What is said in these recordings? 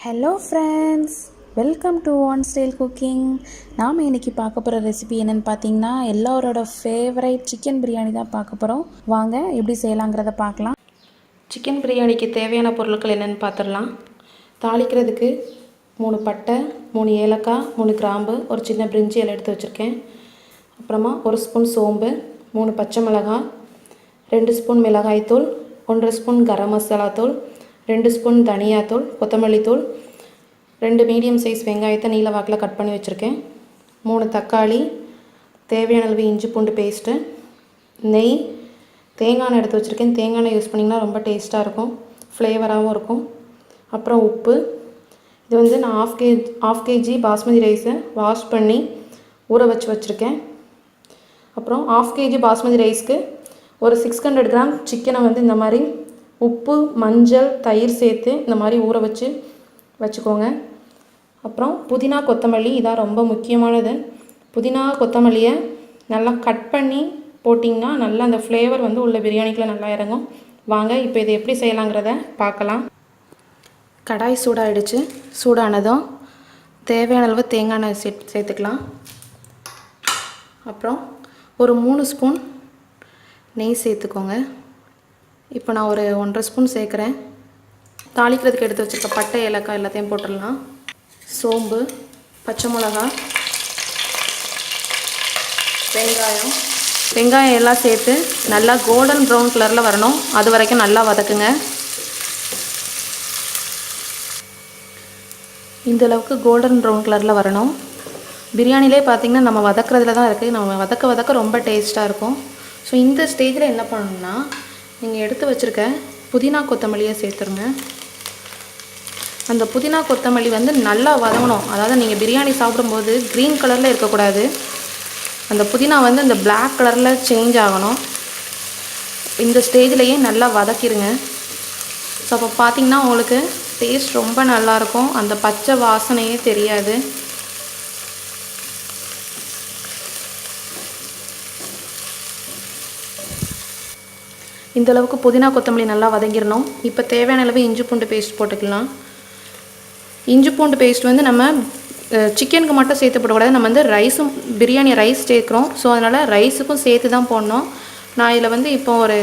Hello friends, welcome to one style cooking. நாம் இன்றைக்கி பார்க்க போகிற ரெசிபி என்னென்னு பார்த்தீங்கன்னா எல்லாரோட ஃபேவரைட் சிக்கன் பிரியாணி தான் பார்க்க போகிறோம். வாங்க எப்படி செய்யலாங்கிறத பார்க்கலாம். சிக்கன் பிரியாணிக்கு தேவையான பொருட்கள் என்னென்னு பார்த்துடலாம். தாளிக்கிறதுக்கு 3 பட்டை, 3 ஏலக்காய், 3 கிராம்பு, ஒரு சின்ன பிரிஞ்சி இலை எடுத்து வச்சுருக்கேன். அப்புறமா 1 ஸ்பூன் சோம்பு, 3 பச்சை மிளகாய், 2 ஸ்பூன் மிளகாய்த்தூள், 1.5 ஸ்பூன் கரம் மசாலா தூள், 2 ஸ்பூன் தனியாத்தூள், கொத்தமல்லி தூள், 2 மீடியம் சைஸ் வெங்காயத்தை நீல வாக்கில் கட் பண்ணி வச்சுருக்கேன், 3 தக்காளி, தேவையான அளவு இஞ்சி பூண்டு பேஸ்ட்டு, நெய், தேங்காய் எண்ணெய் எடுத்து வச்சுருக்கேன். தேங்காய் எண்ணெய் யூஸ் பண்ணிங்கன்னா ரொம்ப டேஸ்ட்டாக இருக்கும், ஃப்ளேவராகவும் இருக்கும். அப்புறம் உப்பு. இது வந்து நான் ஆஃப் கேஜி பாஸ்மதி ரைஸை வாஷ் பண்ணி ஊற வச்சுருக்கேன். அப்புறம் ஆஃப் கேஜி பாஸ்மதி ரைஸ்க்கு ஒரு 600 கிராம் சிக்கனை வந்து இந்த மாதிரி உப்பு, மஞ்சள், தயிர் சேர்த்து இந்த மாதிரி ஊற வச்சுக்கோங்க. அப்புறம் புதினா, கொத்தமல்லி, இதான் ரொம்ப முக்கியமானது. புதினா, கொத்தமல்லியை நல்லா கட் பண்ணி போட்டிங்கன்னா நல்லா அந்த ஃப்ளேவர் வந்து உள்ள பிரியாணிக்குள்ள நல்லா இறங்கும். வாங்க இப்போ இதை எப்படி செய்யலாங்கிறத பார்க்கலாம். கடாய் சூடாகிடுச்சு. சூடானதும் தேவையான அளவு தேங்காய் எண்ணெய் சேர்த்துக்கலாம். அப்புறம் ஒரு 3 ஸ்பூன் நெய் சேர்த்துக்கோங்க. இப்போ நான் ஒரு 1.5 ஸ்பூன் சேர்க்குறேன். தாளிக்கிறதுக்கு எடுத்து வச்சுருக்க பட்டை, ஏலக்காய் எல்லாத்தையும் போட்டுடலாம். சோம்பு, பச்சை மிளகாய், வெங்காயம் எல்லாம் சேர்த்து நல்லா கோல்டன் ப்ரௌன் கலரில் வரணும். அது வரைக்கும் நல்லா வதக்குங்க. இந்தளவுக்கு கோல்டன் ப்ரௌன் கலரில் வரணும். பிரியாணிலே பார்த்திங்கன்னா நம்ம வதக்குறதுல தான் இருக்குது. நம்ம வதக்க ரொம்ப டேஸ்ட்டாக இருக்கும். ஸோ இந்த ஸ்டேஜில் என்ன பண்ணணும்னா, நீங்கள் எடுத்து வச்சுருக்க புதினா, கொத்தமல்லியை சேர்த்துருங்க. அந்த புதினா, கொத்தமல்லி வந்து நல்லா வதங்கணும். அதாவது நீங்கள் பிரியாணி சாப்பிடும்போது க்ரீன் கலரில் இருக்கக்கூடாது. அந்த புதினா வந்து இந்த பிளாக் கலரில் சேஞ்ச் ஆகணும். இந்த ஸ்டேஜ்லேயே நல்லா வதக்கிடுங்க. ஸோ அப்போ பார்த்திங்கன்னா உங்களுக்கு டேஸ்ட் ரொம்ப நல்லாயிருக்கும். அந்த பச்சை வாசனையே தெரியாது. இந்தளவுக்கு புதினா, கொத்தமல்லி நல்லா வதங்கிடணும். இப்போ தேவையான அளவு இஞ்சி பூண்டு பேஸ்ட் போட்டுக்கலாம். இஞ்சி பூண்டு பேஸ்ட் வந்து நம்ம சிக்கனுக்கு மட்டும் சேர்த்து போடக்கூடாது. நம்ம வந்து பிரியாணி ரைஸ் சேர்க்குறோம். ஸோ அதனால் ரைஸுக்கும் சேர்த்து தான் போடணும். நான் இதில் வந்து இப்போ ஒரு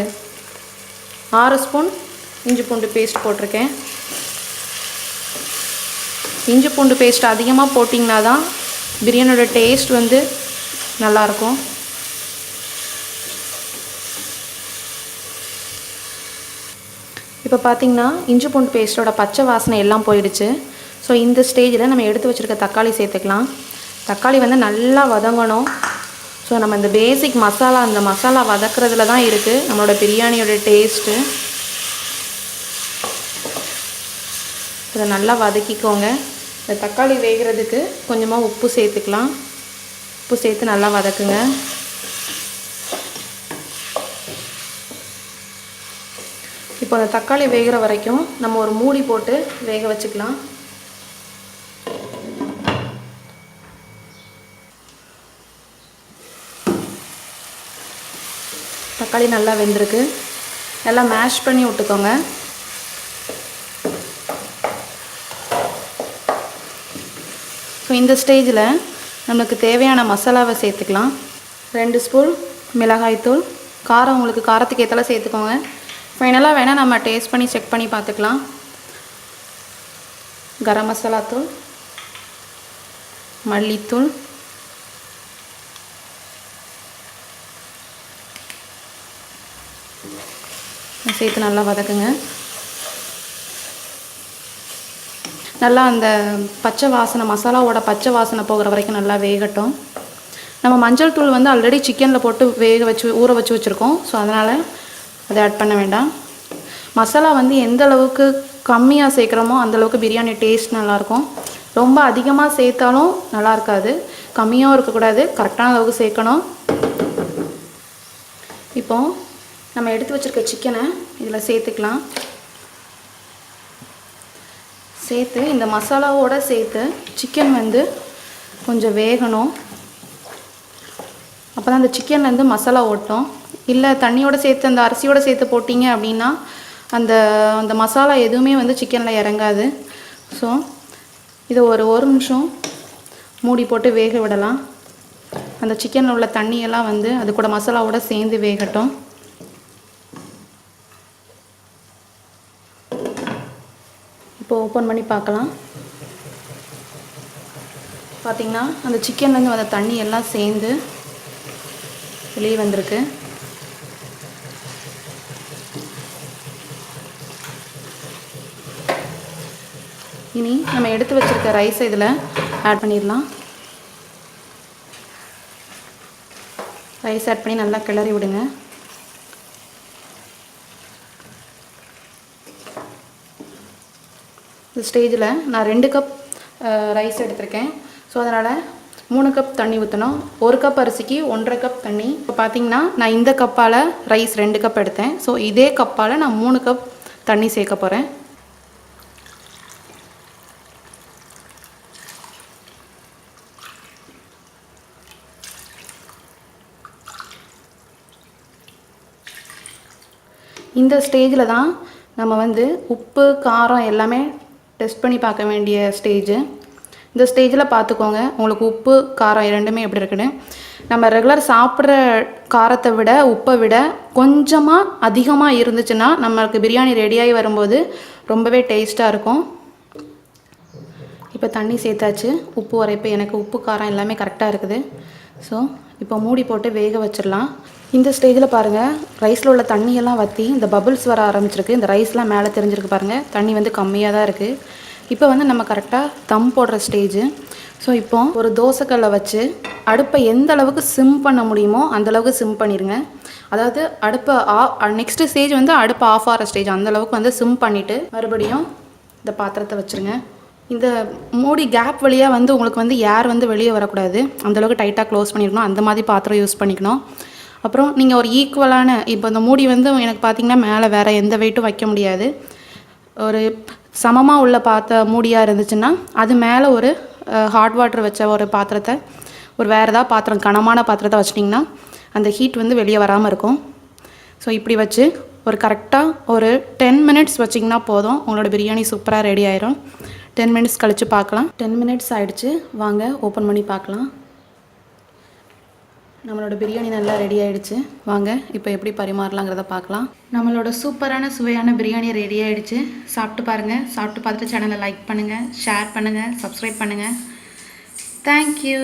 6 ஸ்பூன் இஞ்சி பூண்டு பேஸ்ட் போட்டிருக்கேன். இஞ்சி பூண்டு பேஸ்ட் அதிகமாக போட்டிங்கன்னா தான் பிரியாணியோட டேஸ்ட் வந்து நல்லாயிருக்கும். இப்போ பார்த்திங்கன்னா இஞ்சி பூண்டு பேஸ்ட்டோட பச்சை வாசனை எல்லாம் போயிடுச்சு. ஸோ இந்த ஸ்டேஜில் நம்ம எடுத்து வச்சுருக்க தக்காளி சேர்த்துக்கலாம். தக்காளி வந்து நல்லா வதங்கணும். ஸோ நம்ம இந்த பேசிக் மசாலா, அந்த மசாலா வதக்குறதுல தான் இருக்குது நம்மளோட பிரியாணியோட டேஸ்ட்டு. இதை நல்லா வதக்கிக்கோங்க. இந்த தக்காளி வேகிறதுக்கு கொஞ்சமாக உப்பு சேர்த்துக்கலாம். உப்பு சேர்த்து நல்லா வதக்குங்க. இப்போ அந்த தக்காளி வேகிற வரைக்கும் நம்ம ஒரு மூடி போட்டு வேக வச்சுக்கலாம். தக்காளி நல்லா வெந்திருக்கு. நல்லா மேஷ் பண்ணி விட்டுக்கோங்க. ஸோ இந்த ஸ்டேஜில் நமக்கு தேவையான மசாலாவை சேர்த்துக்கலாம். 2 ஸ்பூன் மிளகாய்த்தூள். காரம் உங்களுக்கு காரத்துக்கு ஏற்றால சேர்த்துக்கோங்க. ஃபைனலாக வேணால் நம்ம டேஸ்ட் பண்ணி செக் பண்ணி பார்த்துக்கலாம். கரம் மசாலா தூள், மல்லித்தூள், சேர்த்து நல்லா வதக்குங்க. நல்லா அந்த பச்சை வாசனை, மசாலாவோட பச்சை வாசனை போகிற வரைக்கும் நல்லா வேகட்டும். நம்ம மஞ்சள் தூள் வந்து ஆல்ரெடி சிக்கனில் போட்டு ஊற வச்சுருக்கோம். ஸோ அதனால் அதை ஆட் பண்ண வேண்டாம். மசாலா வந்து எந்த அளவுக்கு கம்மியாக சேர்க்குறோமோ அந்தளவுக்கு பிரியாணி டேஸ்ட் நல்லாயிருக்கும். ரொம்ப அதிகமாக சேர்த்தாலும் நல்லா இருக்காது, கம்மியாகவும் இருக்கக்கூடாது, கரெக்டான அளவுக்கு சேர்க்கணும். இப்போது நம்ம எடுத்து வச்சுருக்க சிக்கனை இதில் சேர்த்துக்கலாம். சேர்த்து இந்த மசாலாவோடு சேர்த்து சிக்கன் வந்து கொஞ்சம் வேகணும். அப்போ தான் அந்த சிக்கன்லேருந்து மசாலா ஓட்டும். இல்லை தண்ணியோடு சேர்த்து அந்த அரிசியோடு சேர்த்து போட்டிங்க அப்படின்னா அந்த அந்த மசாலா எதுவுமே வந்து சிக்கனில் இறங்காது. ஸோ இதை ஒரு நிமிஷம் மூடி போட்டு வேக விடலாம். அந்த சிக்கனில் உள்ள தண்ணியெல்லாம் வந்து அது கூட மசாலாவோட சேர்ந்து வேகட்டும். இப்போ ஓப்பன் பண்ணி பார்க்கலாம். பார்த்திங்கன்னா அந்த சிக்கன்லேருந்து வந்த தண்ணி எல்லாம் சேர்ந்து வெளியே வந்திருக்கு. இனி நம்ம எடுத்து வச்சுருக்க ரைஸை இதில் ஆட் பண்ணிடலாம். ரைஸ் ஆட் பண்ணி நல்லா கிளறி விடுங்க. இந்த ஸ்டேஜில் நான் 2 கப் ரைஸ் எடுத்திருக்கேன். ஸோ அதனால் 3 கப் தண்ணி ஊற்றணும். 1 கப் அரிசிக்கு 1.5 கப் தண்ணி. இப்போ பார்த்திங்கன்னா நான் இந்த கப்பால் ரைஸ் 2 கப் எடுத்தேன். ஸோ இதே கப்பால் நான் 3 கப் தண்ணி சேர்க்க போகிறேன். இந்த ஸ்டேஜில் தான் நம்ம வந்து உப்பு காரம் எல்லாமே டெஸ்ட் பண்ணி பார்க்க வேண்டிய ஸ்டேஜு. இந்த ஸ்டேஜில் பார்த்துக்கோங்க உங்களுக்கு உப்பு காரம் இரண்டுமே எப்படி இருக்குன்னு. நம்ம ரெகுலர் சாப்பிட்ற காரத்தை விட உப்பை விட கொஞ்சமாக அதிகமாக இருந்துச்சுன்னா நம்மளுக்கு பிரியாணி ரெடியாகி வரும்போது ரொம்பவே டேஸ்ட்டாக இருக்கும். இப்போ தண்ணி சேர்த்தாச்சு. உப்பு உரைப்பு எனக்கு உப்பு காரம் எல்லாமே கரெக்டாக இருக்குது. ஸோ இப்போ மூடி போட்டு வேக வச்சிடலாம். இந்த ஸ்டேஜில் பாருங்கள் ரைஸில் உள்ள தண்ணியெல்லாம் வற்றி இந்த பபுள்ஸ் வர ஆரம்பிச்சிருக்கு. இந்த ரைஸ்லாம் மேலே தெரிஞ்சிருக்கு பாருங்கள். தண்ணி வந்து கம்மியாக தான் இருக்குது. இப்போ வந்து நம்ம கரெக்டாக தம் போடுற ஸ்டேஜு. ஸோ இப்போ ஒரு தோசைக்கல்லை வச்சு அடுப்பை எந்த அளவுக்கு சிம் பண்ண முடியுமோ அந்தளவுக்கு சிம் பண்ணிடுங்க. அதாவது அடுப்பை நெக்ஸ்ட்டு ஸ்டேஜ் வந்து அடுப்பை ஆஃப் ஆகிற ஸ்டேஜ் அந்தளவுக்கு வந்து சிம் பண்ணிவிட்டு மறுபடியும் இந்த பாத்திரத்தை வச்சுருங்க. இந்த மூடி கேப் வழியாக வந்து உங்களுக்கு வந்து ஏர் வந்து வெளியே வரக்கூடாது. அந்தளவுக்கு டைட்டாக க்ளோஸ் பண்ணியிருக்கணும். அந்த மாதிரி பாத்திரம் யூஸ் பண்ணிக்கணும். அப்புறம் நீங்கள் ஒரு ஈக்குவலான இப்போ இந்த மூடி வந்து எனக்கு பார்த்திங்கன்னா மேலே வேறு எந்த வெயிட்டும் வைக்க முடியாது. ஒரு சமமாக உள்ள மூடியாக இருந்துச்சுன்னா அது மேலே ஒரு ஹாட் வாட்டர் வச்ச ஒரு பாத்திரத்தை ஒரு வேறு ஏதாவது பாத்திரம் கனமான பாத்திரத்தை வச்சிட்டிங்கன்னா அந்த ஹீட் வந்து வெளியே வராமல் இருக்கும். ஸோ இப்படி வச்சு ஒரு கரெக்டாக ஒரு 10 மினிட்ஸ் வச்சிங்கன்னா போதும். உங்களோட பிரியாணி சூப்பராக ரெடி ஆயிரும். 10 மினிட்ஸ் கழித்து பார்க்கலாம். 10 மினிட்ஸ் ஆகிடுச்சு. வாங்க ஓப்பன் பண்ணி பார்க்கலாம். நம்மளோட பிரியாணி நல்லா ரெடி ஆகிடுச்சு. வாங்க இப்போ எப்படி பரிமாறலாங்கிறத பார்க்கலாம். நம்மளோட சூப்பரான சுவையான பிரியாணி ரெடி ஆகிடுச்சு. சாப்பிட்டு பாருங்கள். சாப்பிட்டு பார்த்துட்டு சேனலை லைக் பண்ணுங்கள், ஷேர் பண்ணுங்கள், சப்ஸ்கிரைப் பண்ணுங்கள். தேங்க்யூ.